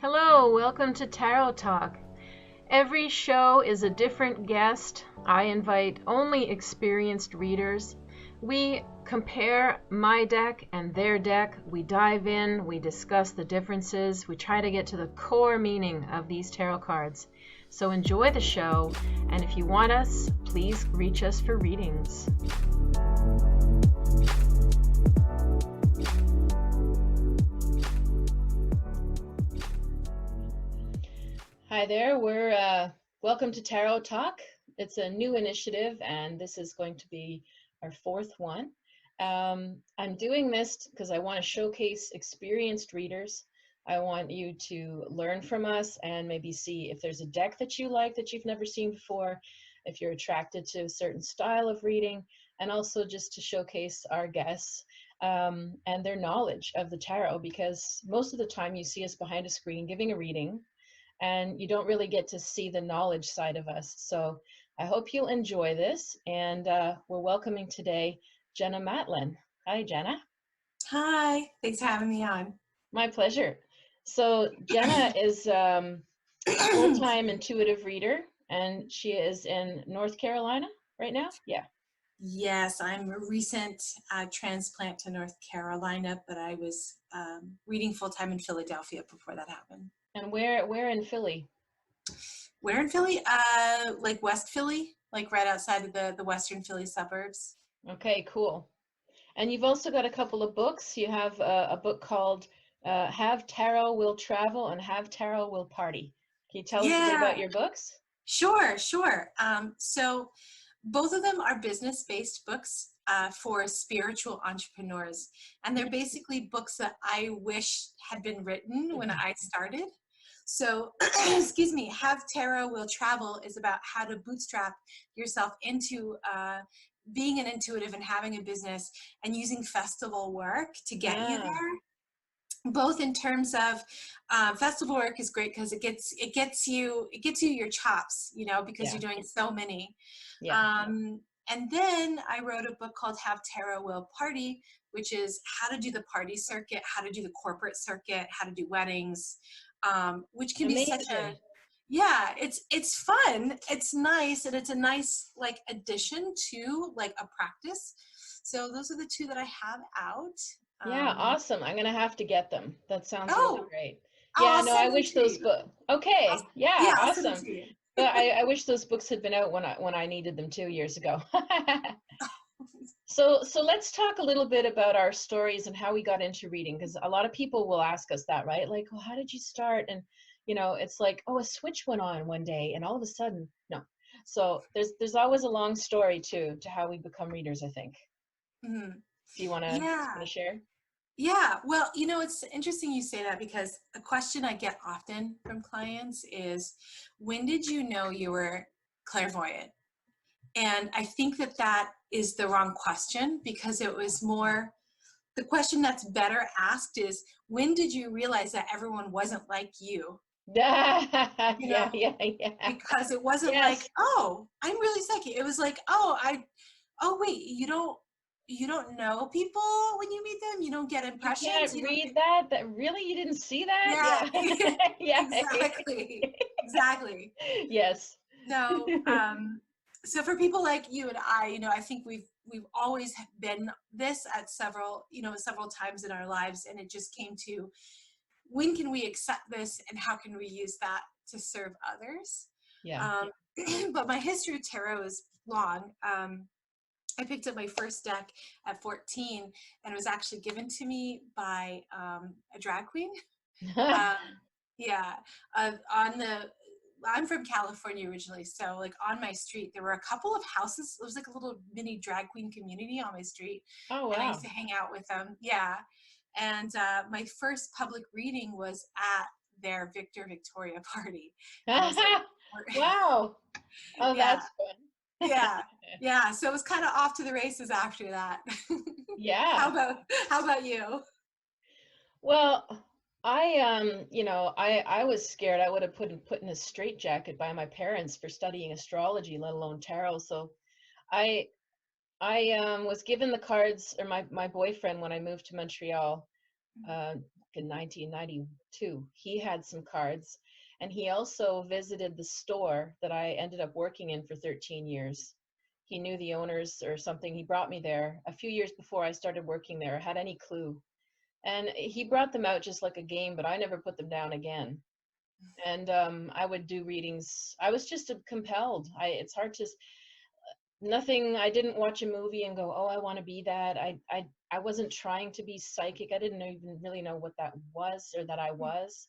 Hello, welcome to Tarot Talk. Every show is a different guest. I invite only experienced readers. We compare my deck and their deck. We dive in, we discuss the differences, we try to get to the core meaning of these tarot cards. So enjoy the show, and if you want us, please reach us for readings. Hi there, we're welcome to Tarot Talk. It's a new initiative, and this is going to be our fourth one. I'm doing this because I want to showcase experienced readers. I want you to learn from us and maybe see if there's a deck that you like that you've never seen before, if you're attracted to a certain style of reading, and also just to showcase our guests and their knowledge of the tarot, because most of the time you see us behind a screen giving a reading, and you don't really get to see the knowledge side of us. So I hope you'll enjoy this. And we're welcoming today Jenna Matlin. Hi, Jenna. Hi, thanks for having me on. My pleasure. So Jenna is a full-time intuitive reader, and she is in North Carolina right now? Yeah. Yes, I'm a recent transplant to North Carolina, but I was reading full-time in Philadelphia before that happened. And where in Philly? Where in Philly? Like West Philly, like right outside of the Western Philly suburbs. Okay, cool. And you've also got a couple of books. You have a book called Have Tarot Will Travel and Have Tarot Will Party. Can you tell us a bit about your books? Sure. So both of them are business-based books for spiritual entrepreneurs. And they're basically books that I wish had been written when I started. So, excuse me, Have Tarot Will Travel is about how to bootstrap yourself into being an intuitive and having a business and using festival work to get you there. Both in terms of festival work is great because it gets you your chops, you know, because you're doing so many. And then I wrote a book called Have Tarot Will Party, which is how to do the party circuit, how to do the corporate circuit, how to do weddings, which can be such a, it's fun, it's nice, and it's a nice like addition to like a practice. So those are the two that I have out. Yeah, awesome. I'm gonna have to get them. That sounds really great. Yeah, no, I wish those books. Okay, yeah, awesome. But I wish those books had been out when I needed them 2 years ago. So let's talk a little bit about our stories and how we got into reading, because a lot of people will ask us that, right? Like, well, how did you start? And you know, it's like, oh, a switch went on one day, and all of a sudden, no. So there's always a long story to how we become readers, I think. Do you want to share? Yeah, well, you know, it's interesting you say that because a question I get often from clients is, when did you know you were clairvoyant? And I think that is the wrong question, because it was more, the question that's better asked is, when did you realize that everyone wasn't like you? Yeah. Because it wasn't like, oh, I'm really psychic. It was like, oh, wait, you don't know people when you meet them. You don't get impressions. You can't read that. That really, you didn't see that? Yeah. Exactly. Yes. So for people like you and I, you know, I think we've always been this at several times in our lives, and it just came to, when can we accept this, and how can we use that to serve others? But my history of tarot is long. I picked up my first deck at 14, and it was actually given to me by a drag queen. I'm from California originally, so like on my street there were a couple of houses. It was like a little mini drag queen community on my street. Oh, wow. And I used to hang out with them. Yeah. And my first public reading was at their Victoria party. Wow. Oh, that's fun. Yeah. So it was kind of off to the races after that. Yeah. How about you? Well, I was scared I would have put in a straitjacket by my parents for studying astrology, let alone tarot. So I was given the cards, or my boyfriend, when I moved to Montreal, in 1992. He had some cards, and he also visited the store that I ended up working in for 13 years. He knew the owners or something. He brought me there a few years before I started working there. I had any clue. And he brought them out just like a game, but I never put them down again. And I would do readings. I was just compelled. It's hard to, nothing, I didn't watch a movie and go, oh, I want to be that. I wasn't trying to be psychic. I didn't even really know what that was or that I was.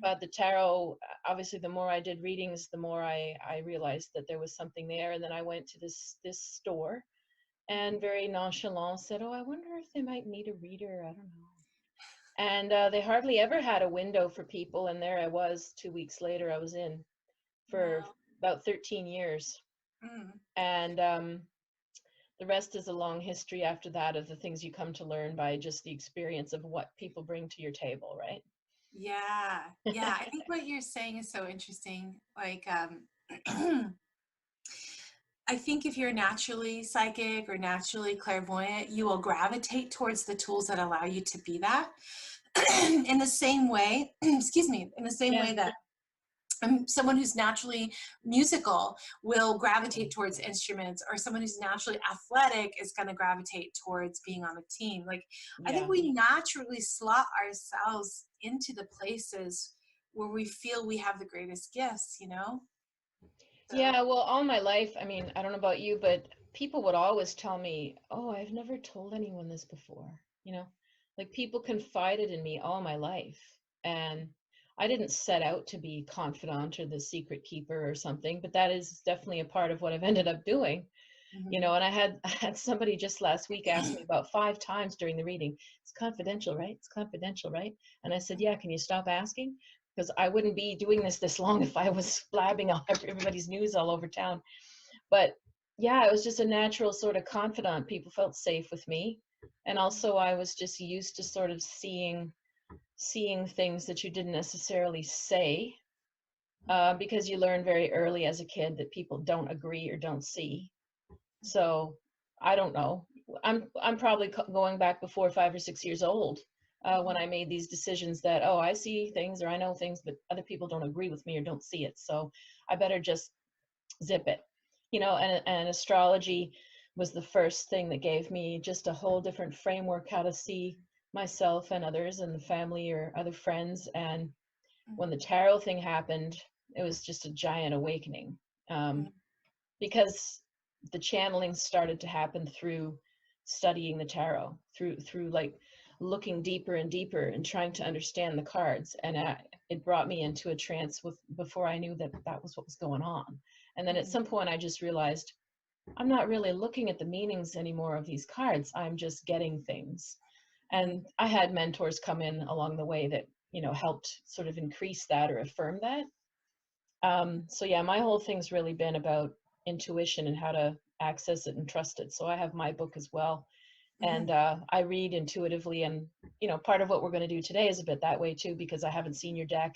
But the tarot, obviously, the more I did readings, the more I realized that there was something there. And then I went to this store and very nonchalant said, oh, I wonder if they might need a reader. I don't know. And they hardly ever had a window for people. And there I was 2 weeks later, I was in for Wow. about 13 years. And the rest is a long history after that of the things you come to learn by just the experience of what people bring to your table, right? Yeah. Yeah. I think what you're saying is so interesting. Like, I think if you're naturally psychic or naturally clairvoyant, you will gravitate towards the tools that allow you to be that. In the same way, excuse me, in the same Yeah. way that someone who's naturally musical will gravitate towards instruments, or someone who's naturally athletic is going to gravitate towards being on a team. Like, I think Yeah. we naturally slot ourselves into the places where we feel we have the greatest gifts, you know? So, Yeah, well, all my life, I mean, I don't know about you, but people would always tell me, oh, I've never told anyone this before, you know, like people confided in me all my life. And I didn't set out to be confidant or the secret keeper or something, but that is definitely a part of what I've ended up doing, you mhm. know. And I had somebody just last week ask me about 5 times during the reading, it's confidential, right? It's confidential, right? And I said, yeah, can you stop asking? Because I wouldn't be doing this long if I was blabbing on everybody's news all over town. But yeah, it was just a natural sort of confidant. People felt safe with me. And also I was just used to sort of seeing things that you didn't necessarily say, because you learn very early as a kid that people don't agree or don't see. So I don't know. I'm probably going back before 5 or 6 years old, when I made these decisions that, oh, I see things or I know things, but other people don't agree with me or don't see it. So I better just zip it, you know. And astrology was the first thing that gave me just a whole different framework how to see myself and others and the family or other friends. And when the tarot thing happened, it was just a giant awakening, because the channeling started to happen through studying the tarot, through like looking deeper and deeper and trying to understand the cards. And it brought me into a trance with before I knew that that was what was going on. And then at some point I just realized I'm not really looking at the meanings anymore of these cards, I'm just getting things. And I had mentors come in along the way that, you know, helped sort of increase that or affirm that. So yeah, my whole thing's really been about intuition and how to access it and trust it. So I have my book as well. And I read intuitively. And, you know, part of what we're going to do today is a bit that way too, because I haven't seen your deck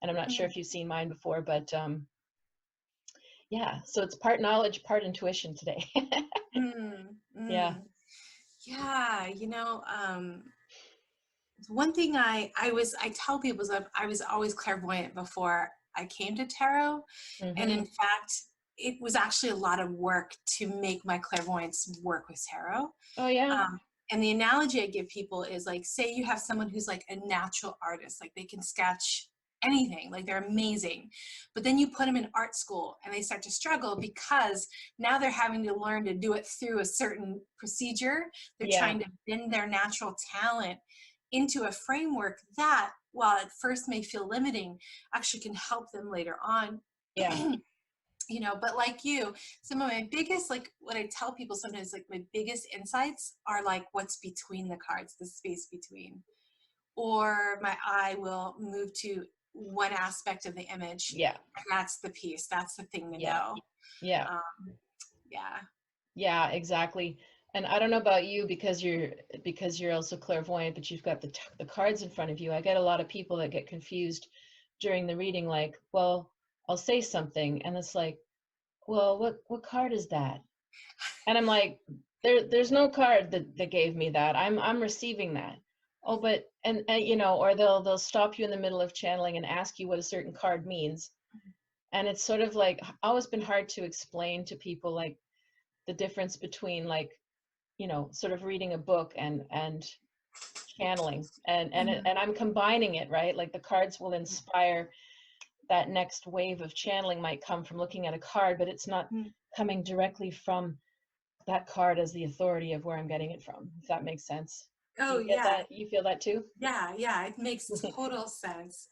and I'm not sure if you've seen mine before, but yeah, so it's part knowledge, part intuition today. Yeah. Yeah, you know, one thing I tell people is that I was always clairvoyant before I came to tarot, and Mm-hmm. in fact, it was actually a lot of work to make my clairvoyance work with tarot. Oh yeah. And the analogy I give people is like, say you have someone who's like a natural artist, like they can sketch anything, like they're amazing, but then you put them in art school and they start to struggle because now they're having to learn to do it through a certain procedure. They're Yeah. trying to bend their natural talent into a framework that, while at first may feel limiting, actually can help them later on. Yeah. You know, but like you, some of my biggest, like what I tell people sometimes, like my biggest insights are like what's between the cards, the space between, or my eye will move to one aspect of the image, Yeah. and that's the piece, that's the thing to Yeah. know. Yeah. Yeah. Yeah, exactly. And I don't know about you because you're also clairvoyant, but you've got the cards in front of you. I get a lot of people that get confused during the reading, like, well, I'll say something, and it's like, well, what card is that? And I'm like, there's no card that gave me that. I'm receiving that. Oh, but and you know, or they'll stop you in the middle of channeling and ask you what a certain card means. And it's sort of like always been hard to explain to people, like the difference between, like, you know, sort of reading a book and channeling, Mhm. and I'm combining it, right? Like the cards will inspire that next wave of channeling might come from looking at a card, but it's not Mhm. coming directly from that card as the authority of where I'm getting it from, if that makes sense. Do Oh you get yeah, that? You feel that too? yeah, it makes total sense.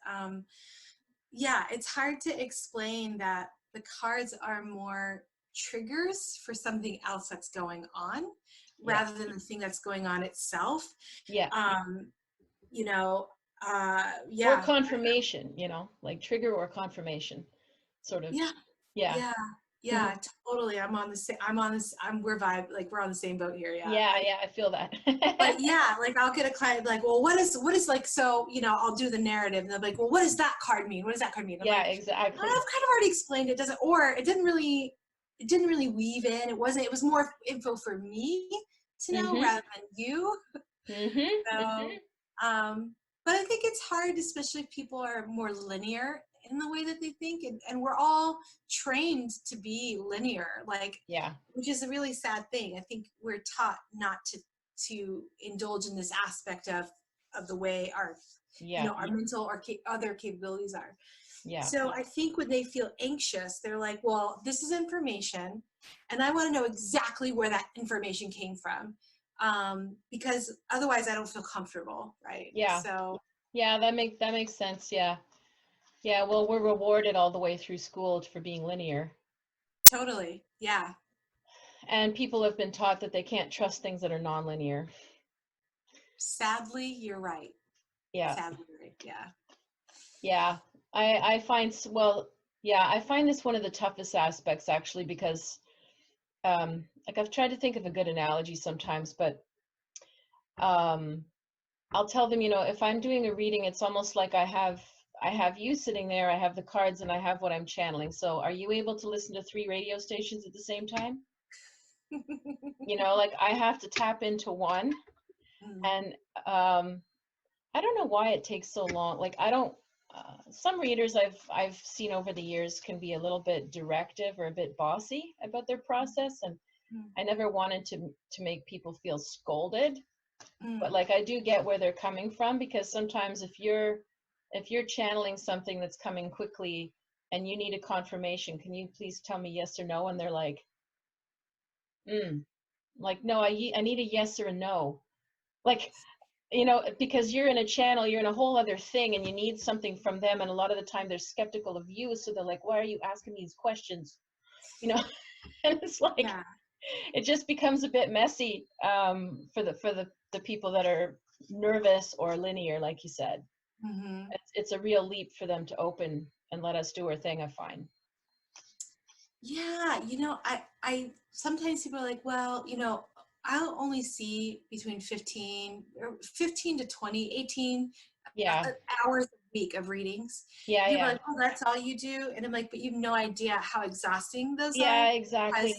Yeah, it's hard to explain that the cards are more triggers for something else that's going on Yeah. rather than the thing that's going on itself. Yeah. Um, you know, Or yeah, confirmation, you know, like trigger or confirmation, sort of. yeah, Yeah. yeah, yeah, totally. I'm on the same, I'm on this, we're vibe, like we're on the same boat here. Yeah. Yeah, yeah, I feel that. But yeah, like I'll get a client like, well, what is like, so, I'll do the narrative and they're like, well, what does that card mean? What does that card mean? I'm Yeah, like, I've exactly. kind of already explained it. Doesn't, or it didn't really weave in. It was more info for me to know Mm-hmm. rather than you. Mm-hmm. So, but I think it's hard, especially if people are more linear in the way that they think. And we're all trained to be linear, like, Yeah. which is a really sad thing. I think we're taught not to indulge in this aspect of the way our, Yeah. our mental or other capabilities are. Yeah. So I think when they feel anxious, they're like, well, this is information and I want to know exactly where that information came from, because otherwise I don't feel comfortable, right? Yeah. So Yeah, that makes sense. Yeah. Yeah, well, we're rewarded all the way through school for being linear. totally, yeah. And people have been taught that they can't trust things that are nonlinear. Sadly, you're right. Yeah. Sadly, you're right. Yeah. Yeah. I find, well, yeah, I find this one of the toughest aspects actually, because like I've tried to think of a good analogy sometimes, but um I'll tell them, you know, if I'm doing a reading, it's almost like I have you sitting there, I have the cards, and I have what I'm channeling. So are you able to listen to 3 radio stations at the same time? You know, like I have to tap into one, Mm, and I don't know why it takes so long. Like I don't some readers I've seen over the years can be a little bit directive or a bit bossy about their process, and mm, I never wanted to make people feel scolded. But mm. like I do get where they're coming from, because sometimes if you're channeling something that's coming quickly and you need a confirmation, can you please tell me yes or no? And they're mm, like, no, I need a yes or a no. Like, you know, because you're in a channel, you're in a whole other thing, and you need something from them. And a lot of the time they're skeptical of you. So they're like, why are you asking these questions? You know, and it's like, Yeah. it just becomes a bit messy for the people that are nervous or linear, like you said. Hmm. It's a real leap for them to open and let us do our thing, I find. Yeah, I sometimes people are like, well, I'll only see between 15 to 20, 18 Yeah, hours a week of readings. yeah, People are yeah, like, oh, that's all you do? And I'm like, but you have no idea how exhausting those are, yeah, because exactly.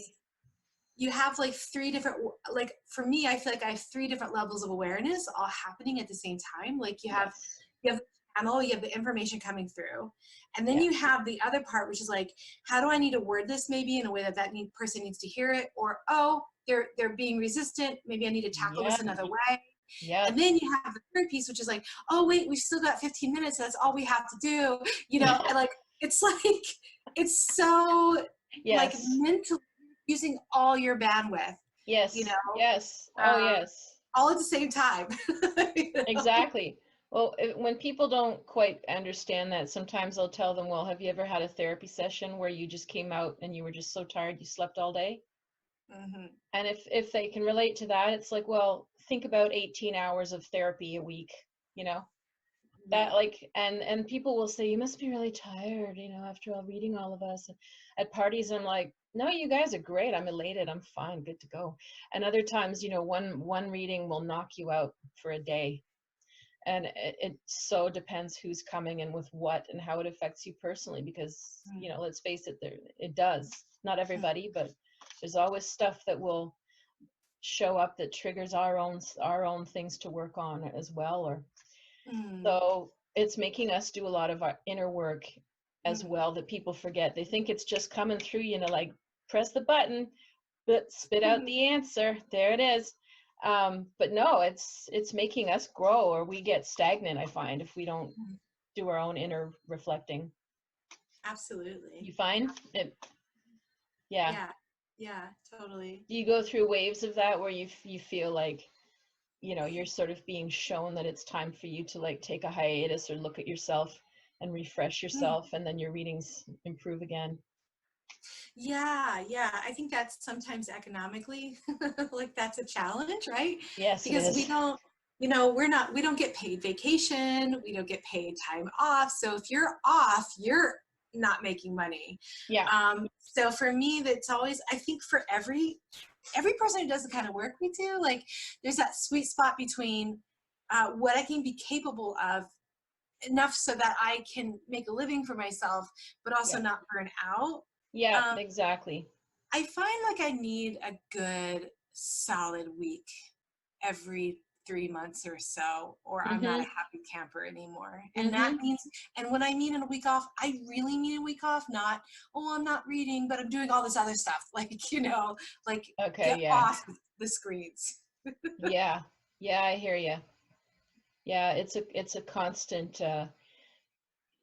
you have like three different, like for me, I feel like I have three different levels of awareness all happening at the same time. Like Yes. you have the channel, you have the information coming through, and then Yeah. you have the other part, which is like, how do I need to word this maybe in a way that person needs to hear it, or oh, they're being resistant, maybe I need to tackle Yeah. this another way. And Yep. then you have the third piece, which is like, oh wait, we've still got 15 minutes, that's all we have to do, and like it's like it's so like Yes. mentally using all your bandwidth, you Yes. know, Yes. Oh, yes. all at the same time. You know? Exactly. Well, when people don't quite understand that, sometimes I'll tell them, well, have you ever had a therapy session where you just came out and you were just so tired you slept all day? Hmm. And if they can relate to that, it's like, well, think about 18 hours of therapy a week, you know? Yeah. That, like, and people will say, you must be really tired, you know, after all reading all of us. And at parties, I'm like, no, you guys are great. I'm elated. I'm fine, good to go. And other times, you know, one reading will knock you out for a day. And it so depends who's coming and with what and how it affects you personally, because, you know, let's face it, there it does. Not everybody, but there's always stuff that will show up that triggers our own things to work on as well. Or Mm, so it's making us do a lot of our inner work as mm, well that people forget. They think it's just coming through, like press the button, but spit out the answer. There it is. But no, it's making us grow, or we get stagnant, I find, if we don't mm. do our own inner reflecting. Absolutely. You find it? Yeah. Yeah. Yeah, totally. Do you go through waves of that where you feel like, you're sort of being shown that it's time for you to like take a hiatus or look at yourself and refresh Mm. yourself, and then your readings improve again? Yeah, yeah. I think that's sometimes economically, like that's a challenge, right? Yes, it Because is. we don't get paid vacation, we don't get paid time off. So if you're off, you're not making money. Yeah. So for me, that's always, I think for every person who does the kind of work we do, like there's that sweet spot between what I can be capable of enough so that I can make a living for myself, but also Yeah. not burn out. Yeah, Um, exactly. I find like I need a good solid week every 3 months or so, or I'm not a Mhm. happy camper anymore. And that Mhm. means, and when I mean a week off, I really mean a week off, not, oh, I'm not reading, but I'm doing all this other stuff. Like, like Okay, get yeah. off the screens. Yeah. Yeah, I hear you. Yeah, it's a constant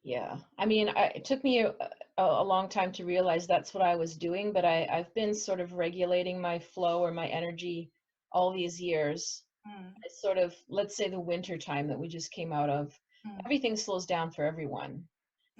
yeah. I mean, it took me a long time to realize that's what I was doing, but I've been sort of regulating my flow or my energy all these years. Mm, It's sort of, let's say, the winter time that we just came out of. mm, Everything slows down for everyone.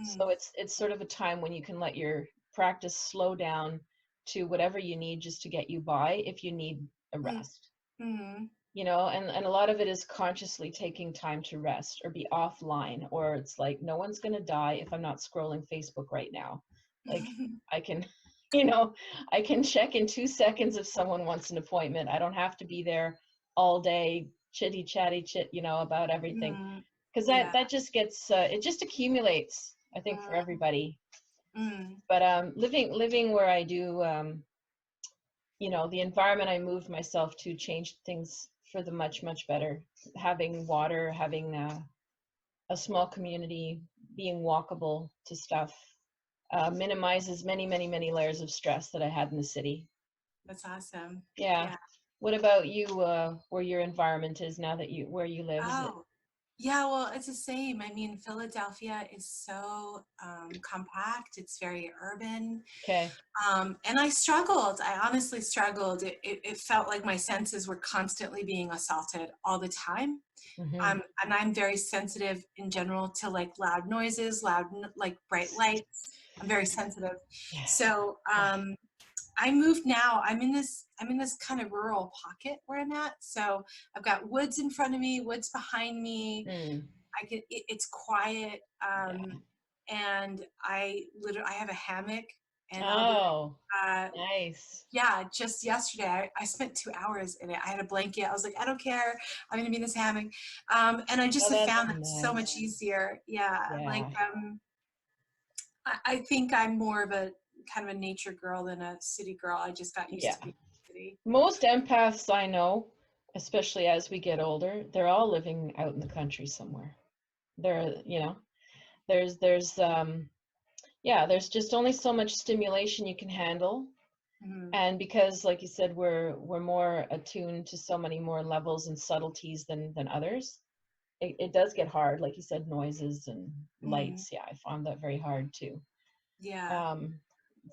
So mm, it's sort of a time when you can let your practice slow down to whatever you need just to get you by if you need a mm, rest. mm, And a lot of it is consciously taking time to rest or be offline, or it's like, no one's going to die if I'm not scrolling Facebook right now. Like, I can, you know, I can check in 2 seconds if someone wants an appointment. I don't have to be there all day, chitty chatty about everything. mm, Because that, yeah. that just gets, it just accumulates, I think, for Mm, everybody. mm, But living where I do, the environment I moved myself to changed things for the much, much better. Having water, having a small community, being walkable to stuff, minimizes many, many, many layers of stress that I had in the city. that's awesome. Yeah. Yeah. What about you, where your environment is now that where you live? Is it Oh, yeah, well, it's the same. I mean, Philadelphia is so compact, it's very urban. okay? And I struggled. I honestly struggled. It felt like my senses were constantly being assaulted all the time. Mm-hmm. And I'm very sensitive in general to like loud noises, like bright lights. I'm very sensitive. Yeah. So Yeah. I moved now. I'm in this kind of rural pocket where I'm at. So I've got woods in front of me, woods behind me. Mm, It's quiet. yeah. And I have a hammock, and I'll be Oh, uh, nice. yeah, just yesterday I spent 2 hours in it. I had a blanket. I was like, I don't care. I'm gonna be in this hammock. And I just Oh, have that's found that so much nice. easier. Yeah, like Yeah. I think I'm more of a kind of a nature girl than a city girl. I just got used Yeah. to being in the city. Most empaths I know, especially as we get older, they're all living out in the country somewhere. There, there's yeah, there's just only so much stimulation you can handle. Mm-hmm. And because, like you said, we're more attuned to so many more levels and subtleties than others, it does get hard. Like you said, noises and Mm-hmm. lights. Yeah, I found that very hard too. Yeah. Um,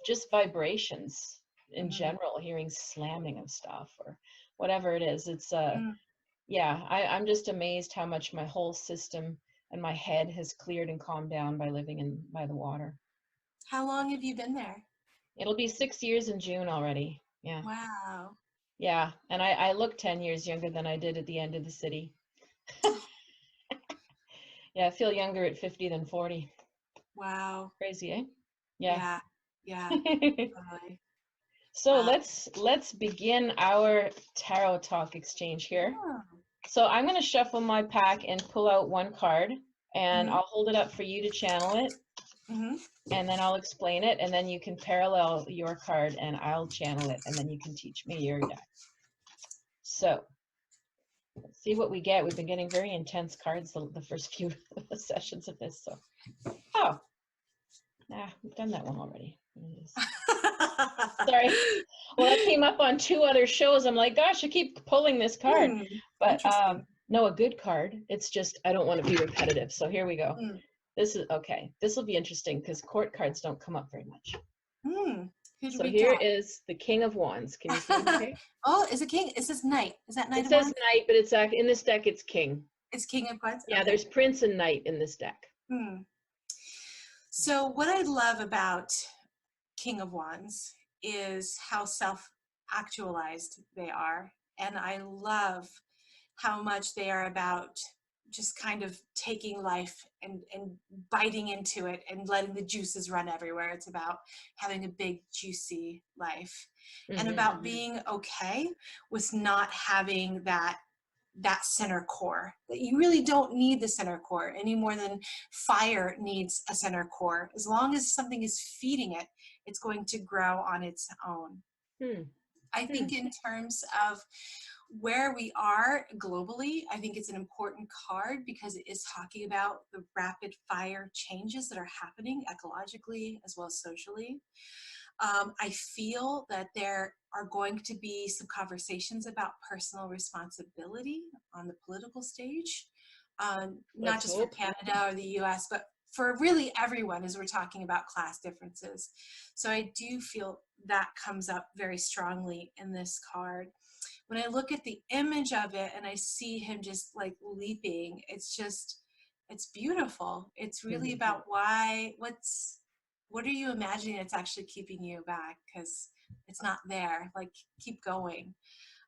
just vibrations in Mm-hmm. general, hearing slamming of stuff or whatever it is. It's Mm. yeah, I'm just amazed how much my whole system and my head has cleared and calmed down by living by the water. How long have you been there? It'll be 6 years in June already. Yeah. Wow. Yeah. And I look 10 years younger than I did at the end of the city. Yeah, I feel younger at 50 than 40. Wow. Crazy, eh? Yeah. Yeah. Yeah. Totally. So Wow. let's begin our tarot talk exchange here. Oh. So I'm going to shuffle my pack and pull out one card, and Mm-hmm. I'll hold it up for you to channel it, Mm-hmm. and then I'll explain it, and then you can parallel your card and I'll channel it, and then you can teach me your deck. So let's see what we get. We've been getting very intense cards the first few sessions of this. So, oh, we've done that one already. Sorry. Well, that came up on 2 other shows. I'm like, gosh, I keep pulling this card. But no, a good card. It's just, I don't want to be repetitive. So here we go. This is, okay. This will be interesting because court cards don't come up very much. So here is the King of Wands. Can you see it okay? Oh, is it King? It says Knight. Is that Knight of Wands? It says Knight, but it's in this deck, it's King. It's King of Wands? Yeah, there's Prince and Knight in this deck. So what I love about King of Wands is how self-actualized they are. And I love how much they are about just kind of taking life and biting into it and letting the juices run everywhere. It's about having a big, juicy life and about being okay with not having that center core. That you really don't need the center core any more than fire needs a center core. As long as something is feeding it, it's going to grow on its own. I think in terms of where we are globally, I think it's an important card because it is talking about the rapid fire changes that are happening ecologically as well as socially. I feel that there are going to be some conversations about personal responsibility on the political stage, not just for Canada or the US, but for really everyone as we're talking about class differences. So I do feel that comes up very strongly in this card. When I look at the image of it and I see him just like leaping, it's beautiful. It's really about what are you imagining that's actually keeping you back? Because it's not there. Like, keep going.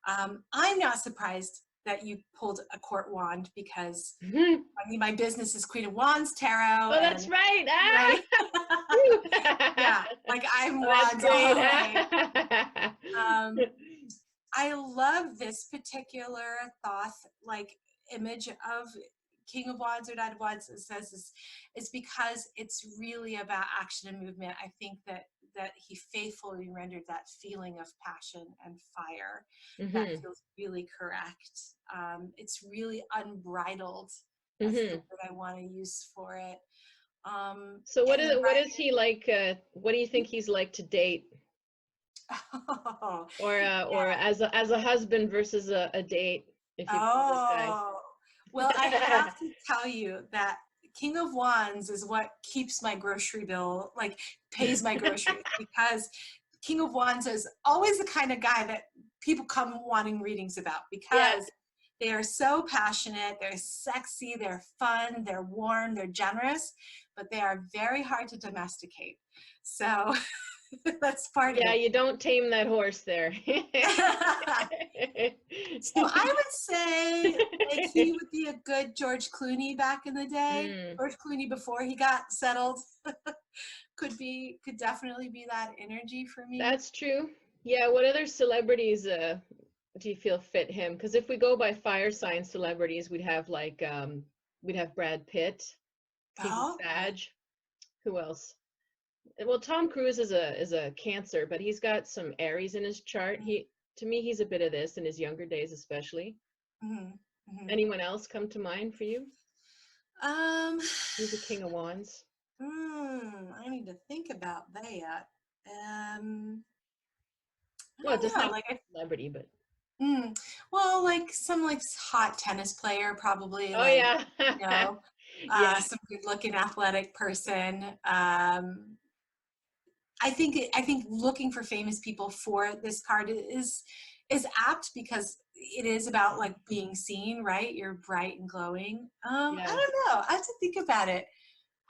I'm not surprised that you pulled a court wand because I mean, my business is Queen of Wands Tarot. Oh, that's right. Right? Yeah, like I'm wands all the way. I love this particular Thoth like image of King of Wands or Knight of Wands. It says is because it's really about action and movement. I think that he faithfully rendered that feeling of passion and fire. That feels really correct. It's really unbridled. That's the word I want to use for it. So what is he like? What do you think he's like to date? Or as a husband versus a date? If you this guy. Well, I have to tell you that King of Wands is what keeps my grocery bill, like pays my groceries, because King of Wands is always the kind of guy that people come wanting readings about because they are so passionate, they're sexy, they're fun, they're warm, they're generous, but they are very hard to domesticate. So that's part of it. Yeah, you don't tame that horse there. So I would say like he would be a good George Clooney back in the day. George Clooney before he got settled could definitely be that energy for me. That's true. Yeah, what other celebrities do you feel fit him? Because if we go by fire sign celebrities, we'd have like we'd have Brad Pitt. He's a Sag. Who else? Well, Tom Cruise is a Cancer, but he's got some Aries in his chart. To me, he's a bit of this in his younger days, especially. Anyone else come to mind for you? He's a King of Wands. I need to think about that. Well, just not like a celebrity, but. Well, like some like hot tennis player, probably. Oh, like, yeah. You know, some good-looking athletic person. I think looking for famous people for this card is apt because it is about like being seen, right? You're bright and glowing. I don't know. I have to think about it.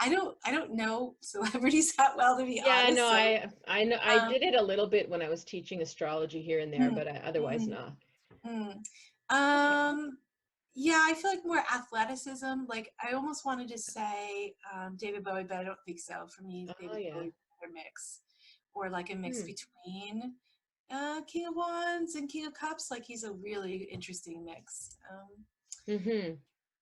I don't know celebrities that well, to be honest. No, I know. I did it a little bit when I was teaching astrology here and there, but otherwise not. Yeah, I feel like more athleticism. Like I almost wanted to say David Bowie, but I don't think so. For me, David Bowie is a mix, or like a mix between King of Wands and King of Cups. Like he's a really interesting mix.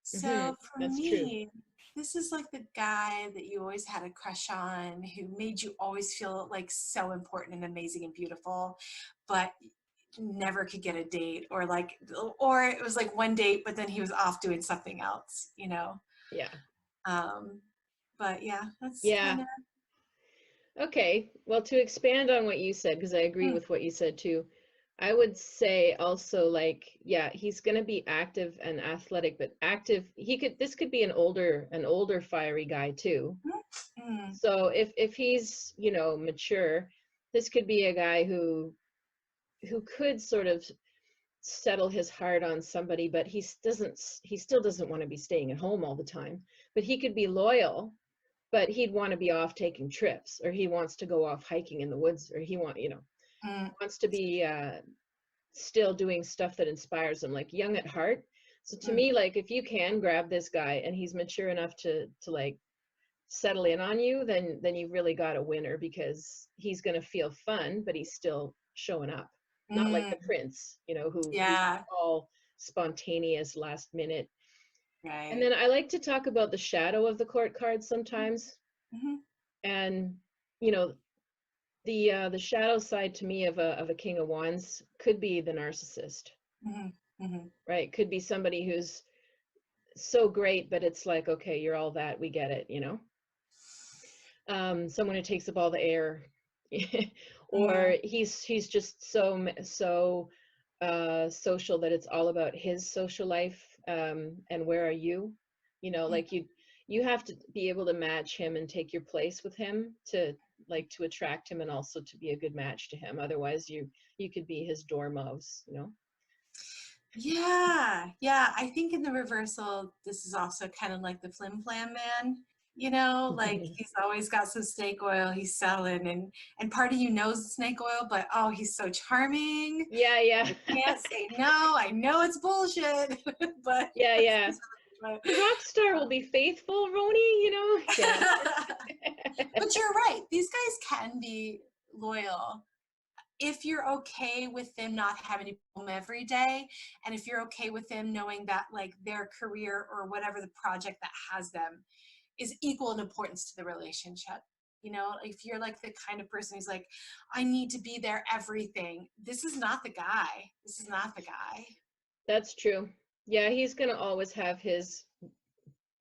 So for me, this is like the guy that you always had a crush on, who made you always feel like so important and amazing and beautiful, but never could get a date, or it was like one date, but then he was off doing something else, you know? Yeah. But yeah, that's Yeah. kind of. Okay. Well, to expand on what you said, because I agree with what you said too, I would say also, like, yeah, he's going to be active and athletic, but active, this could be an older fiery guy too. Mm, So if he's, you know, mature, this could be a guy who could sort of settle his heart on somebody, but he still doesn't want to be staying at home all the time. But he could be loyal, but he'd want to be off taking trips, or he wants to go off hiking in the woods, or mm, wants to be still doing stuff that inspires him, like young at heart. So to mm, me, like, if you can grab this guy and he's mature enough to like settle in on you, then you've really got a winner, because he's going to feel fun, but he's still showing up. Not like the mm. prince, you know, who's Yeah, all spontaneous last minute. And right. then I like to talk about the shadow of the court cards sometimes. Mm-hmm, And you know, the shadow side to me of a king of wands could be the narcissist, mm-hmm, mm-hmm. right? Could be somebody who's so great, but it's like, okay, you're all that, we get it, you know. Someone who takes up all the air. Or he's just so social that it's all about his social life. And where are you, you know, like you have to be able to match him and take your place with him to attract him, and also to be a good match to him. Otherwise you could be his dormouse, you know. Yeah, yeah. I think in the reversal, this is also kind of like the flim flam man. You know, like he's always got some snake oil he's selling, and part of you knows it's snake oil, but oh, he's so charming. Yeah. You can't say no. I know it's bullshit, but Yeah. The rock star will be faithful, Roni, you know. Yeah. but you're right. These guys can be loyal if you're okay with them not having to be home every day, and if you're okay with them knowing that like their career or whatever the project that has them is equal in importance to the relationship. You know, if you're like the kind of person who's like, I need to be there, everything, this is not the guy. This is not the guy. That's true. Yeah, he's gonna always have his,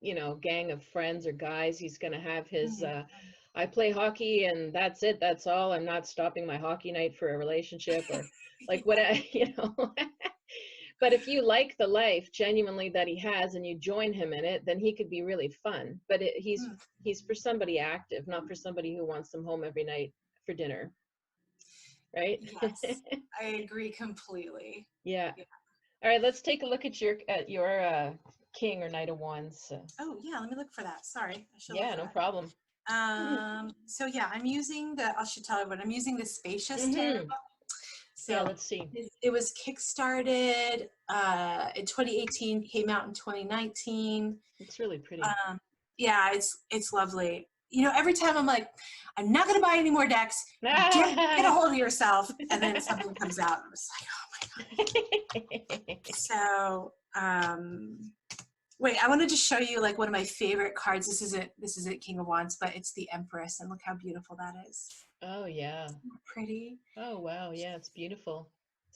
you know, gang of friends or guys. He's going to have his Mm. I play hockey and that's it, that's all, I'm not stopping my hockey night for a relationship, or like what you know. But if you like the life genuinely that he has and you join him in it, then he could be really fun. But he's for somebody active, not for somebody who wants them home every night for dinner, right? Yes, I agree completely. Yeah. Yeah. All right, let's take a look at your king or knight of wands. Oh yeah, let me look for that. Sorry, I should look Yeah, for no that. problem. So yeah, I should tell everyone, I'm using the Spacious Tarot. Mm-hmm. Yeah, So let's see. it was kickstarted in 2018, came out in 2019. It's really pretty. Yeah, it's lovely. You know, every time I'm like, I'm not gonna buy any more decks. Get a hold of yourself, and then something comes out. I'm just like, oh my god. So wait, I wanted to show you like one of my favorite cards. This isn't King of Wands, but it's the Empress, and look how beautiful that is. Oh, yeah. Pretty. Oh, wow. Yeah, it's beautiful.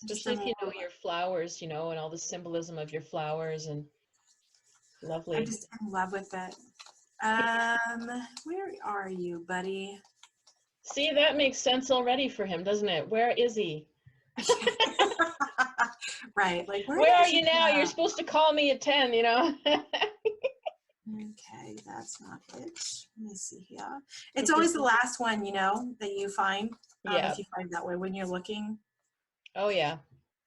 Just Especially if you know your flowers, you know, and all the symbolism of your flowers, and I'm lovely. just in love with it. Where are you, buddy? See, that makes sense already for him, doesn't it? Where is he? Right, like Where are you now? You're supposed to call me at 10, you know? Okay, that's not it. Let me see here. It's always the last one, you know, that you find. Yeah. If you find that way when you're looking. Oh, yeah.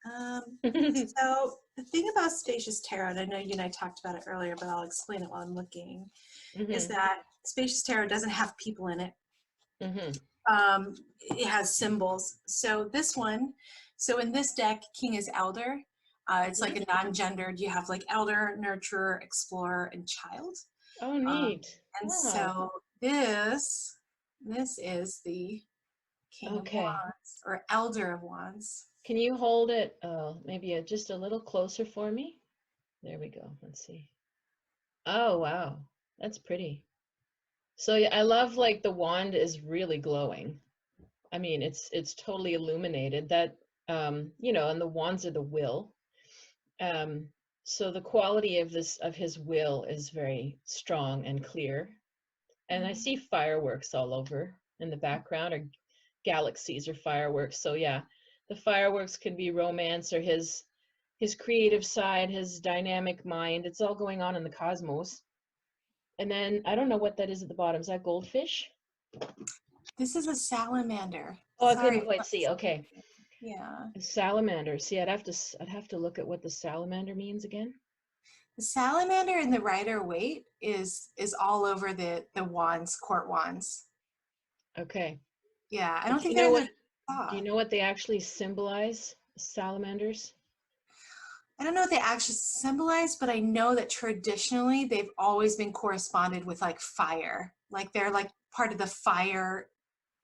So the thing about Spacious Tarot, and I know you and I talked about it earlier, but I'll explain it while I'm looking, is that Spacious Tarot doesn't have people in it. It has symbols. So this one, so in this deck, King is Elder. It's like a non-gendered. You have like Elder, Nurturer, Explorer, and Child. Oh, neat. And Wow. so this is the King of Wands, or Elder of Wands. Can you hold it maybe just a little closer for me? There we go. Let's see. Oh, wow. That's pretty. So yeah, I love like the wand is really glowing. I mean, it's totally illuminated. That you know, and the wands are the will. So the quality of his will is very strong and clear. And I see fireworks all over in the background, or galaxies or fireworks. So yeah, the fireworks could be romance or his creative side, his dynamic mind. It's all going on in the cosmos. And then I don't know what that is at the bottom. Is that goldfish? This is a salamander. Oh, I Sorry. couldn't quite see. Okay. Yeah. Salamander. See, I'd have to look at what the salamander means again. The salamander in the Rider-Waite is all over the wands, court wands. Okay. Yeah, I don't think Do they're in the you top. know what they actually symbolize, salamanders? I don't know what they actually symbolize, but I know that traditionally they've always been corresponded with like fire. Like they're like part of the fire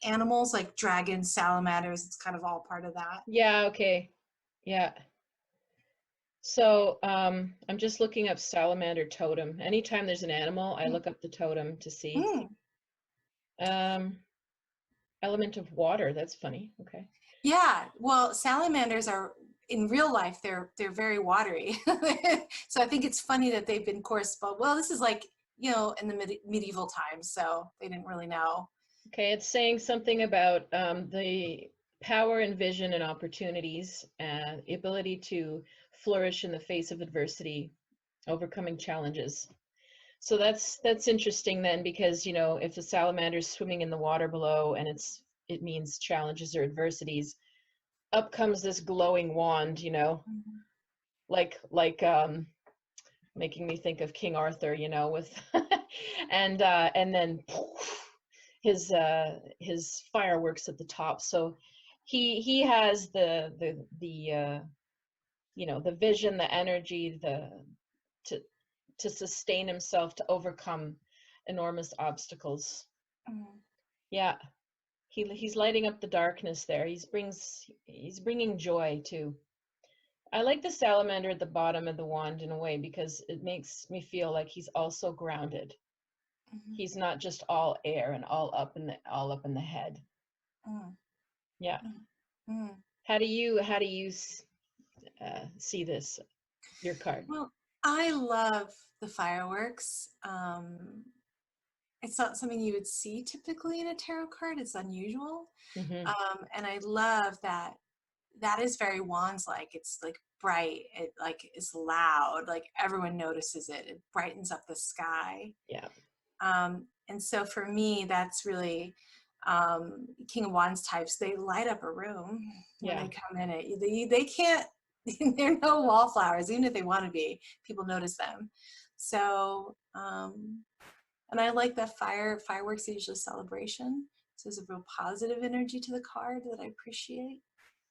animals, like dragons, salamanders. It's kind of all part of that. Yeah, okay. Yeah. So I'm just looking up salamander totem. Anytime there's an animal, I look up the totem to see. Um, element of water. That's funny. Okay. Yeah, well, salamanders are in real life they're very watery. So I think it's funny that they've been correspond. Well, this is like, you know, in the medieval times, so they didn't really know. Okay, it's saying something about the power and vision and opportunities and the ability to flourish in the face of adversity, overcoming challenges. So that's interesting then, because you know, if the salamander is swimming in the water below and it means challenges or adversities, up comes this glowing wand, you know, like making me think of King Arthur, you know, with and then his fireworks at the top. So he has the you know, the vision, the energy, to to sustain himself, to overcome enormous obstacles. Yeah, he's lighting up the darkness there. He's bringing joy too. I like the salamander at the bottom of the wand in a way, because it makes me feel like he's also grounded. He's not just all air and all up in the head. Yeah. How do you see this, your card? Well, I love the fireworks. It's not something you would see typically in a tarot card. It's unusual. Mm-hmm. And I love that is very wands like. It's like bright, it like is loud, like everyone notices it. It brightens up the sky. Yeah. And so for me, that's really King of Wands types. They light up a room when they come in it. They can't, they're no wallflowers, even if they want to be. People notice them. So, and I like that fireworks are usually celebration. So there's a real positive energy to the card that I appreciate.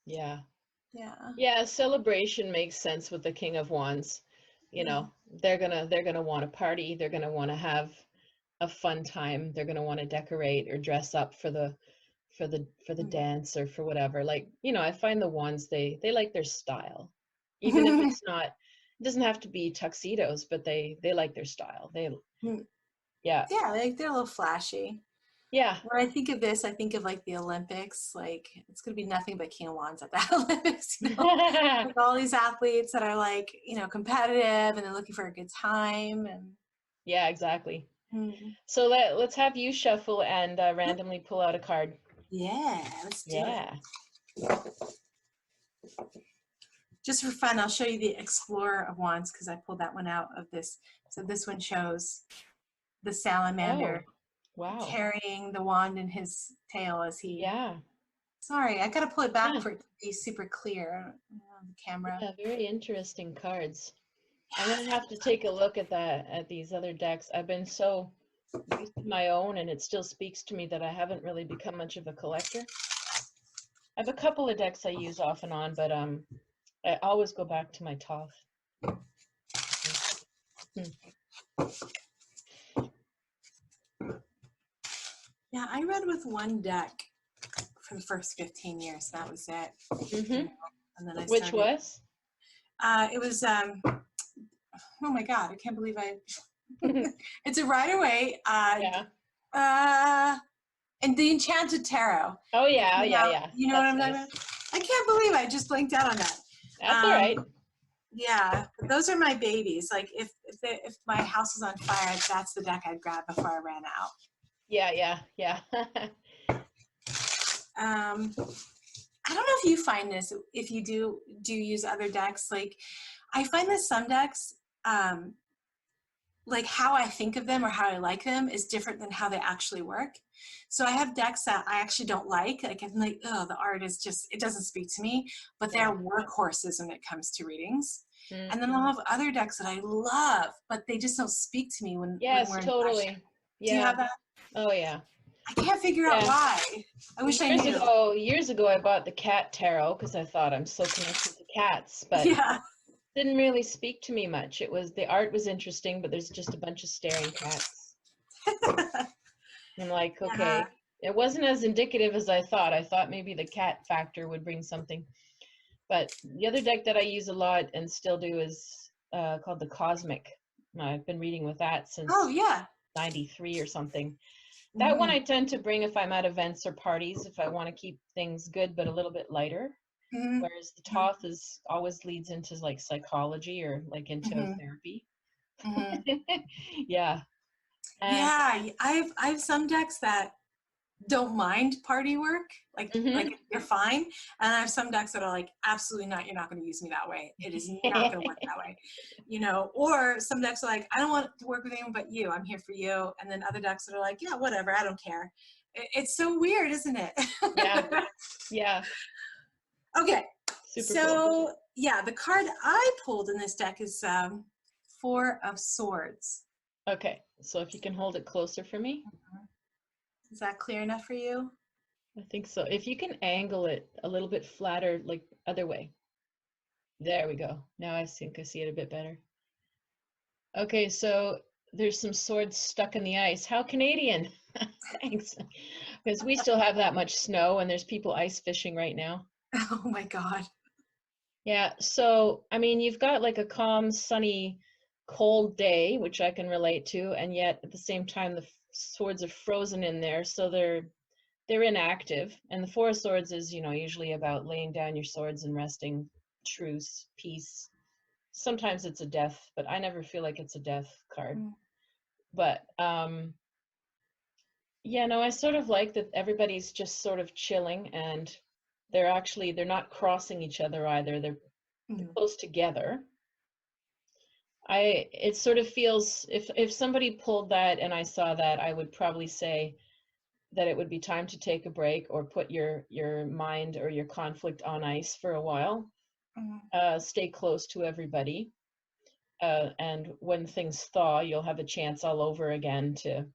Yeah. Yeah. Yeah, celebration makes sense with the King of Wands. You know, they're gonna want to party. They're gonna want to have a fun time. They're gonna want to decorate or dress up for the dance or for whatever. Like, you know, I find the Wands, they like their style, even if it's not. It doesn't have to be tuxedos, but they like their style. Yeah. Yeah, they're a little flashy. Yeah. When I think of this, I think of like the Olympics. Like it's going to be nothing but King of Wands at the Olympics. You know? Like all these athletes that are like, you know, competitive and they're looking for a good time. And yeah, exactly. So let's have you shuffle and randomly pull out a card. Yeah, let's do it. Just for fun, I'll show you the Explorer of Wands because I pulled that one out of this. So this one shows the salamander carrying the wand in his tail as he. Yeah. Sorry, I gotta pull it back for it to be super clear on the camera. Yeah, very interesting cards. I'm gonna have to take a look at these other decks. I've been so used to my own, and it still speaks to me that I haven't really become much of a collector. I have a couple of decks I use off and on, but I always go back to my Toth. Yeah, I read with one deck for the first 15 years. That was it. Mm-hmm. And then I started. Which was? It was. Oh my God! I can't believe I. It's a Rider-Waite. And the Enchanted Tarot. Oh yeah, yeah. You know what I'm talking about? I can't believe I just blinked out on that. That's all right. Yeah, but those are my babies. Like if my house was on fire, that's the deck I'd grab before I ran out. Yeah. I don't know if you find this, if you do use other decks. Like I find that some decks, like how I think of them or how I like them is different than how they actually work. So I have decks that I actually don't like. Like I'm like, oh, the art is just, it doesn't speak to me, but they're workhorses when it comes to readings. And then I'll have other decks that I love, but they just don't speak to me when we're in totally. session. Yeah. Do you have that? Oh yeah. I can't figure out why. I wish I knew. Years ago, I bought the cat tarot because I thought I'm so connected to cats, but Yeah. didn't really speak to me much. It was, the art was interesting, but there's just a bunch of staring cats. I'm like, okay. It wasn't as indicative as I thought. I thought maybe the cat factor would bring something. But the other deck that I use a lot and still do is called the Cosmic. I've been reading with that since 93 or something. That one I tend to bring if I'm at events or parties, if I want to keep things good but a little bit lighter. Whereas the Thoth is always leads into like psychology or like into therapy. Yeah. Yeah, I have some decks that don't mind party work, like you're fine, and I have some decks that are like, absolutely not, you're not going to use me that way, it is not going to work that way, you know. Or some decks are like, I don't want to work with anyone but you, I'm here for you. And then other decks that are like, yeah, whatever, I don't care. It's so weird, isn't it? Yeah. Okay. Super so cool. Yeah, the card I pulled in this deck is Four of Swords. Okay, so if you can hold it closer for me. Is that clear enough for you? I think so. If you can angle it a little bit flatter, like other way. There we go. Now I think I see it a bit better. Okay, so there's some swords stuck in the ice. How Canadian? Thanks. Because we still have that much snow and there's people ice fishing right now. Oh my God. Yeah, so I mean, you've got like a calm, sunny, cold day, which I can relate to, and yet at the same time the swords are frozen in there, so they're inactive. And the Four of Swords is, usually about laying down your swords and resting, truce, peace. Sometimes it's a death, but I never feel like it's a death card. But yeah, no, I sort of like that everybody's just sort of chilling, and they're not crossing each other either. They're close together. It sort of feels, if somebody pulled that and I saw that, I would probably say that it would be time to take a break or put your mind or your conflict on ice for a while. Stay close to everybody. And when things thaw, you'll have a chance all over again to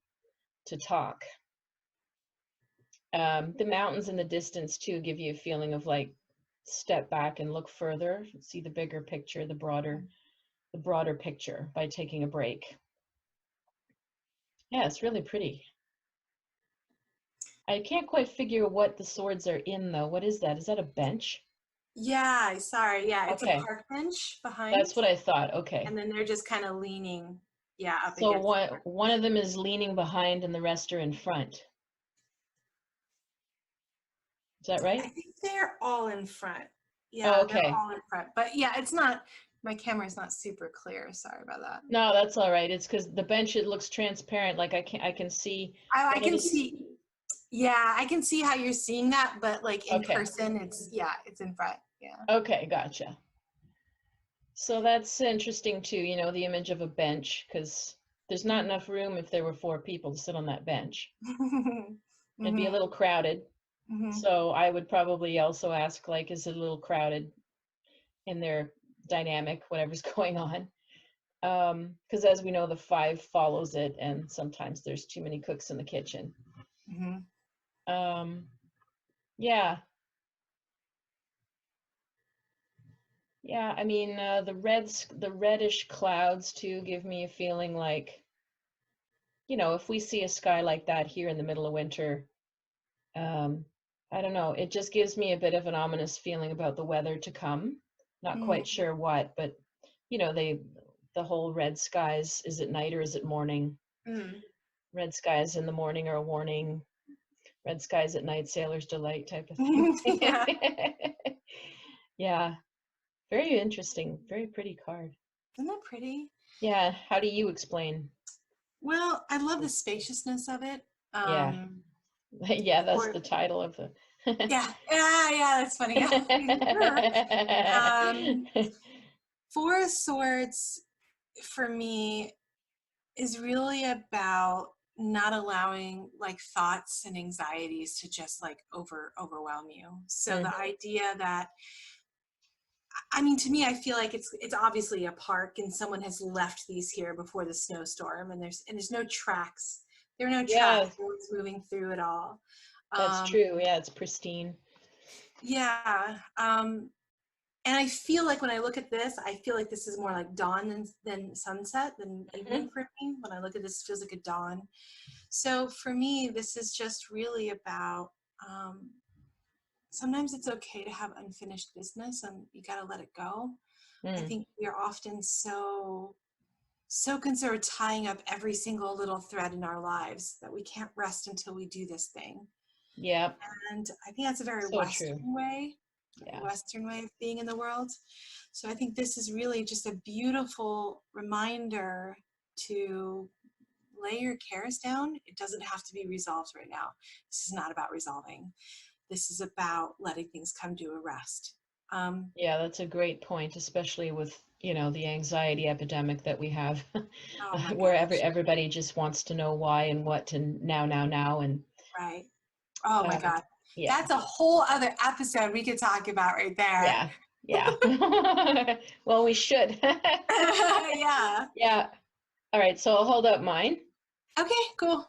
talk. The mountains in the distance too give you a feeling of like, step back and look further, see the bigger picture, the broader picture by taking a break. Yeah, it's really pretty. I can't quite figure what the swords are in though. What is that? Is that a bench? Yeah, sorry. Yeah, it's a park bench behind. That's what I thought. Okay. And then they're just kind of leaning, up so against one of them is leaning behind and the rest are in front. Is that right? I think they're all in front. Yeah, they're all in front. But yeah, it's not, my camera's not super clear. Sorry about that. No, that's all right. It's because the bench, it looks transparent. Like I can see. I can see. Yeah, I can see how you're seeing that, but like in person, it's in front. Yeah. Okay, gotcha. So that's interesting too, the image of a bench, because there's not enough room if there were 4 people to sit on that bench. It'd be a little crowded. So I would probably also ask, like, is it a little crowded in their dynamic, whatever's going on? Because as we know, the 5 follows it, and sometimes there's too many cooks in the kitchen. Yeah. Yeah, I mean, the reddish clouds too give me a feeling like, if we see a sky like that here in the middle of winter, I don't know, it just gives me a bit of an ominous feeling about the weather to come. Not quite sure what, but the whole red skies, is it night or is it morning? Red skies in the morning are a warning. Red skies at night, sailor's delight type of thing. Yeah. Yeah, very interesting. Very pretty card. Isn't that pretty? Yeah, how do you explain? Well, I love the spaciousness of it. Yeah, yeah, that's For the title of the. yeah, yeah, that's funny. um, Four of Swords for me is really about not allowing like thoughts and anxieties to just like overwhelm you. So the Mhm. idea that, I mean, to me, I feel like it's obviously a park and someone has left these here before the snowstorm, and there's no tracks. There are no Yeah, tracks. No one's moving through at all. that's Um, true. Yeah, it's pristine. yeah. And I feel like when I look at this, I feel like this is more like dawn than sunset, than Mhm. evening for me. When I look at this, it feels like a dawn. So for me, this is just really about um, sometimes it's okay to have unfinished business and you got to let it go. I Mm. think we are often so concerned with tying up every single little thread in our lives that we can't rest until we do this thing. Yeah, And I think that's a very so true. Yeah. Western way of being in the world. So I think this is really just a beautiful reminder to lay your cares down. It doesn't have to be resolved right now. This is not about resolving. This is about letting things come to a rest. Um, Yeah, that's a great point, especially with, the anxiety epidemic that we have, oh my where gosh, everybody just wants to know why and what and now. And right. Oh my uh, God. yeah, That's a whole other episode we could talk about right there. yeah, yeah. Well, we should. Yeah. Yeah. All right, so I'll hold up mine. Okay, cool.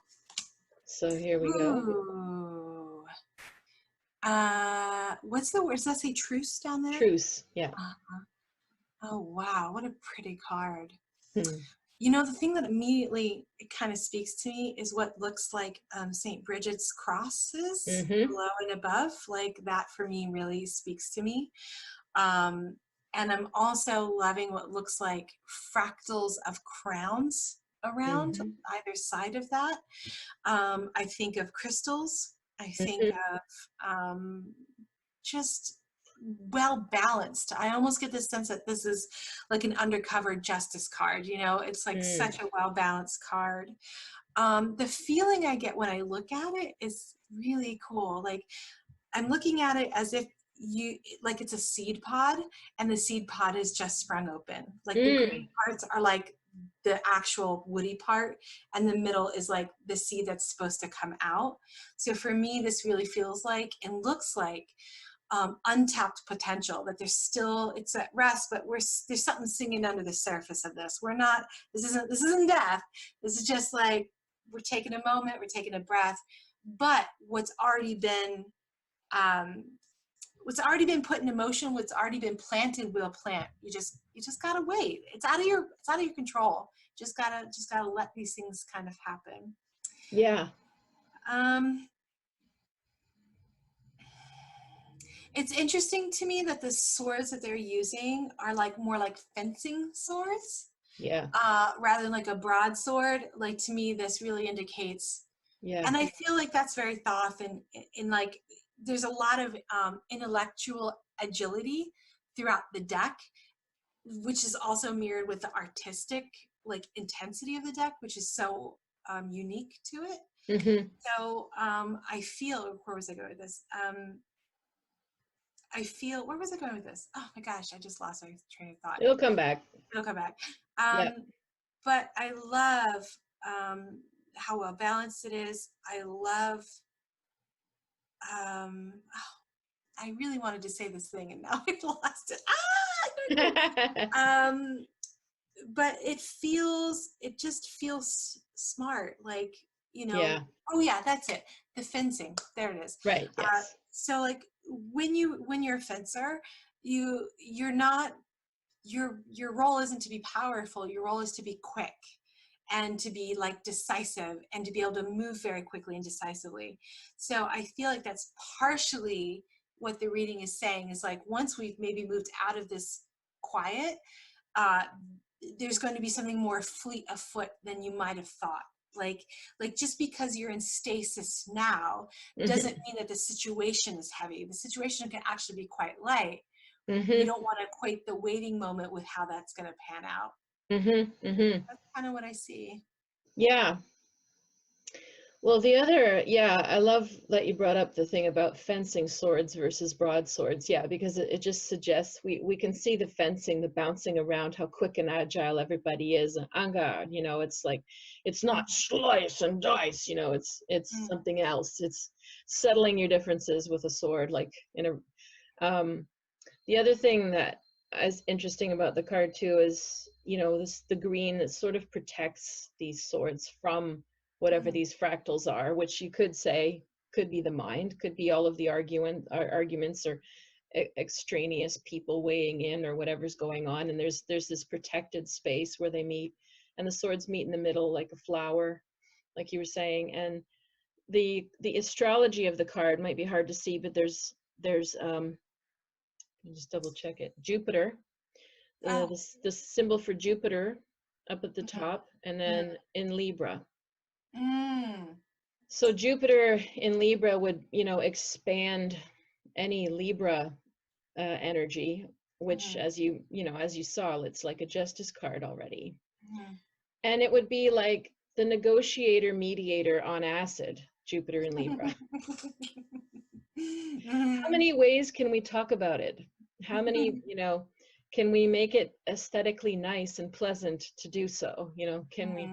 So here we go. Ooh. What's the word? Does that say truce down there? Truce. Yeah. Uh, oh, wow. What a pretty card. Hmm. You know, the thing that immediately it kind of speaks to me is what looks like St. Bridget's crosses Mm-hmm. below and above. Like that for me really speaks to me. Um, and I'm also loving what looks like fractals of crowns around Mm-hmm. either side of that. I think of crystals. I think Mm-hmm. of just well balanced. I almost get the sense that this is like an undercover justice card. You know, it's like Mm. such a well balanced card. The feeling I get when I look at it is really cool. Like I'm looking at it as if like it's a seed pod and the seed pod has just sprung open. Like the green Mm. parts are like the actual woody part and the middle is like the seed that's supposed to come out. So for me, this really feels like and looks like untapped potential that there's still it's at rest, but there's something singing under the surface of this. We're not, this isn't death. This is just like, we're taking a moment, we're taking a breath, but um, what's already been put into motion, what's already been planted will plant. You just gotta wait. It's out of your control. Just gotta let these things kind of happen. Yeah. Um, it's interesting to me that the swords that they're using are like more like fencing swords, Yeah. rather than like a broadsword. Like to me, this really indicates, Yeah. and I feel like that's very thought in like there's a lot of intellectual agility throughout the deck, which is also mirrored with the artistic like intensity of the deck, which is so unique to it. Mm-hmm. So I feel, where was I going with this? Where was I going with this? Oh my gosh, I just lost my train of thought. It'll come back. It'll come back. Yeah. But I love how well balanced it is. I love, I really wanted to say this thing and now I've lost it. Um, but it just feels smart. Like, Yeah. oh yeah, that's it. The fencing, there it is. Right. Yes. So like when you're a fencer, you're not, your role isn't to be powerful. Your role is to be quick and to be like decisive and to be able to move very quickly and decisively. So I feel like that's partially what the reading is saying, is like once we've maybe moved out of this quiet, uh, there's going to be something more fleet of foot than you might have thought. like just because you're in stasis now doesn't mean that the situation is heavy. The situation can actually be quite light. You don't want to equate the waiting moment with how that's going to pan out. That's kind of what I see. Yeah. Well, the other, yeah, I love that you brought up the thing about fencing swords versus broadswords. Yeah, because it just suggests we can see the fencing, the bouncing around, how quick and agile everybody is. And en garde, you know, it's like, it's not slice and dice, you know, it's something else. It's settling your differences with a sword, like in a, the other thing that is interesting about the card too is, you know, the green that sort of protects these swords from whatever these fractals are, which you could say could be the mind, could be all of the arguments or extraneous people weighing in or whatever's going on. And there's this protected space where they meet, and the swords meet in the middle like a flower, like you were saying. And the astrology of the card might be hard to see, but there's just double check it. Jupiter, the symbol for Jupiter up at the top, and then in Libra. So Jupiter in Libra would, you know, expand any Libra energy, which as you saw, it's like a justice card already. And it would be like the negotiator mediator on acid, Jupiter in Libra. How many ways can we talk about it? How many, you know, can we make it aesthetically nice and pleasant to do so? You know, can we,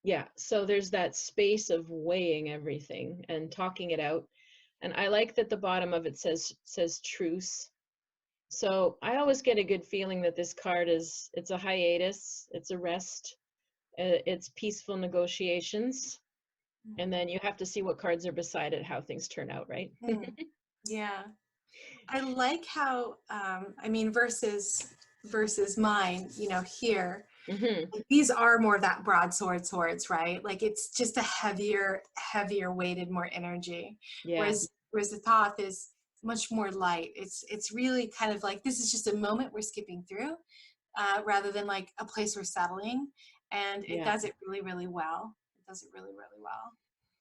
yeah, so there's that space of weighing everything and talking it out. And I like that the bottom of it says truce. So I always get a good feeling that this card it's a hiatus, it's a rest, it's peaceful negotiations. And then you have to see what cards are beside it, how things turn out, right? Yeah. I like how, I mean, versus mine, you know, here, these are more that broadsword swords, right? Like it's just a heavier weighted, more energy. Yeah. Whereas the Thoth is much more light. It's really kind of like, this is just a moment we're skipping through, rather than like a place we're settling. And it does it really, really well. It does it really, really well.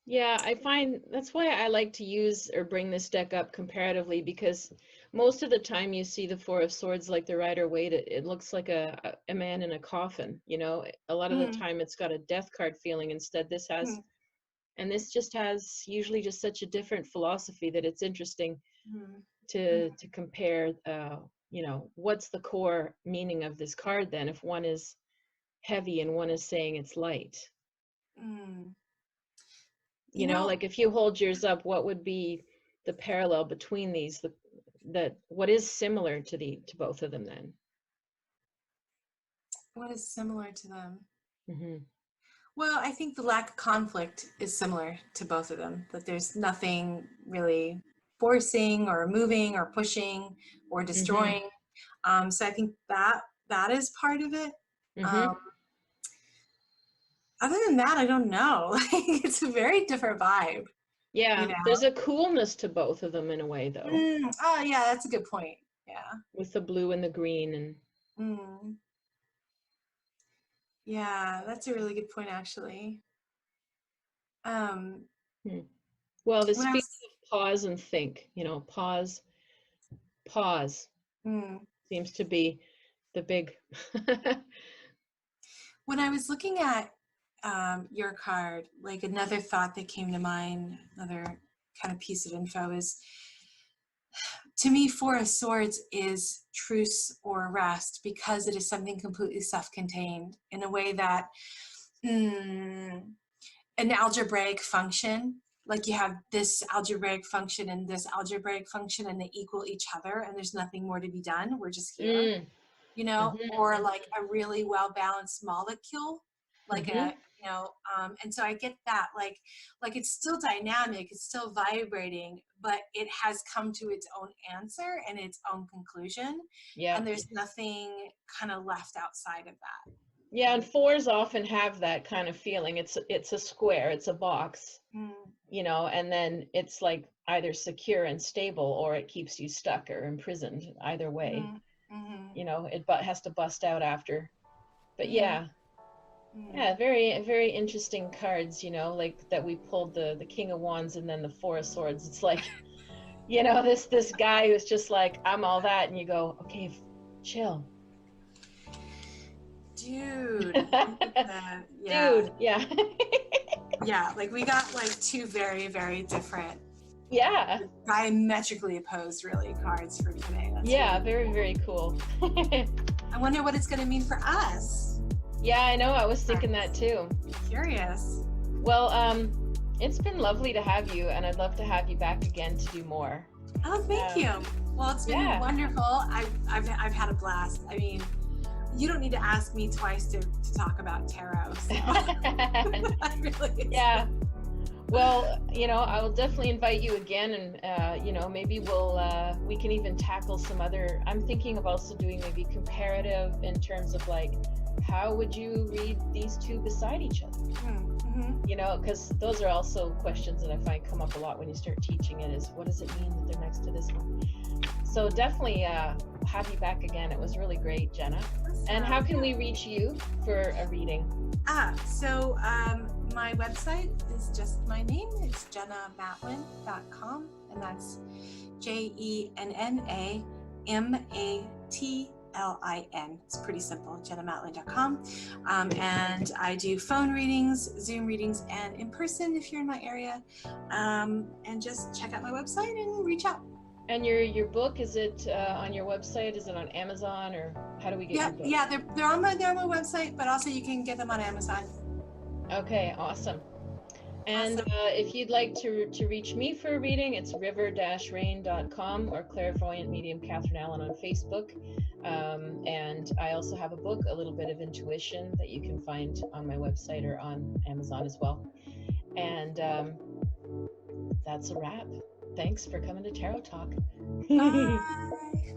Yeah, I find that's why I like to use or bring this deck up comparatively, because most of the time you see the Four of Swords like the Rider-Waite, it looks like a man in a coffin, you know. A lot of the time it's got a death card feeling. Instead, this has, and this just has usually just such a different philosophy that it's interesting to compare, you know, what's the core meaning of this card then, if one is heavy and one is saying it's light. You know, like if you hold yours up, what would be the parallel between these? What is similar to both of them then? What is similar to them? Well, I think the lack of conflict is similar to both of them. That there's nothing really forcing or moving or pushing or destroying. So I think that is part of it. Other than that, I don't know. It's a very different vibe. Yeah, you know? There's a coolness to both of them in a way, though. Oh, yeah, that's a good point. Yeah. With the blue and the green and. Yeah, that's a really good point, actually. Well, the speech of pause and think, you know, pause seems to be the big. When I was looking at your card, like another thought that came to mind, another kind of piece of info is, to me, Four of Swords is truce or rest, because it is something completely self-contained in a way that an algebraic function, like you have this algebraic function and this algebraic function, and they equal each other, and there's nothing more to be done. We're just here, you know, or like a really well-balanced molecule, like a, you know, and so I get that, like it's still dynamic, it's still vibrating, but it has come to its own answer and its own conclusion. And there's nothing kind of left outside of that. Yeah, and fours often have that kind of feeling. It's a square, it's a box, you know, and then it's like either secure and stable, or it keeps you stuck or imprisoned. Either way, you know, it has to bust out after. But yeah, Yeah, very interesting cards, you know, like that we pulled the King of Wands and then the Four of Swords. It's like, you know, this guy who's just like, I'm all that, and you go, okay, chill. Dude, yeah. Dude, yeah. Yeah, like we got like two very, very different, Yeah. diametrically opposed, really, cards for today. That's Yeah, really very cool. I wonder what it's going to mean for us. Yeah, I know. I was thinking that too. Curious. Well, it's been lovely to have you, and I'd love to have you back again to do more. Oh, thank you. Well, it's been wonderful. I've had a blast. I mean, you don't need to ask me twice to talk about tarot. So. Yeah. Well, you know, I will definitely invite you again, and you know, maybe we can even tackle some other. I'm thinking of also doing maybe comparative in terms of like, how would you read these two beside each other? Mm-hmm. You know, because those are also questions that I find come up a lot when you start teaching it. Is what does it mean that they're next to this one? So definitely have you back again. It was really great, Jenna. Awesome. And how can we reach you for a reading? So my website is just my name. It's jennamatlin.com, and that's JennaMatlin. It's pretty simple, jennamatlin.com. And I do phone readings, Zoom readings, and in person if you're in my area. And just check out my website and reach out. And your book, is it on your website? Is it on Amazon, or how do we get your book? Yeah, they're on my website, but also you can get them on Amazon. Okay, awesome. And if you'd like to reach me for a reading, it's river.rain.com or Clairvoyant Medium Catharine Allan on Facebook. And I also have a book, A Little Bit of Intuition, that you can find on my website or on Amazon as well. And that's a wrap. Thanks for coming to Tarot Talk. Bye.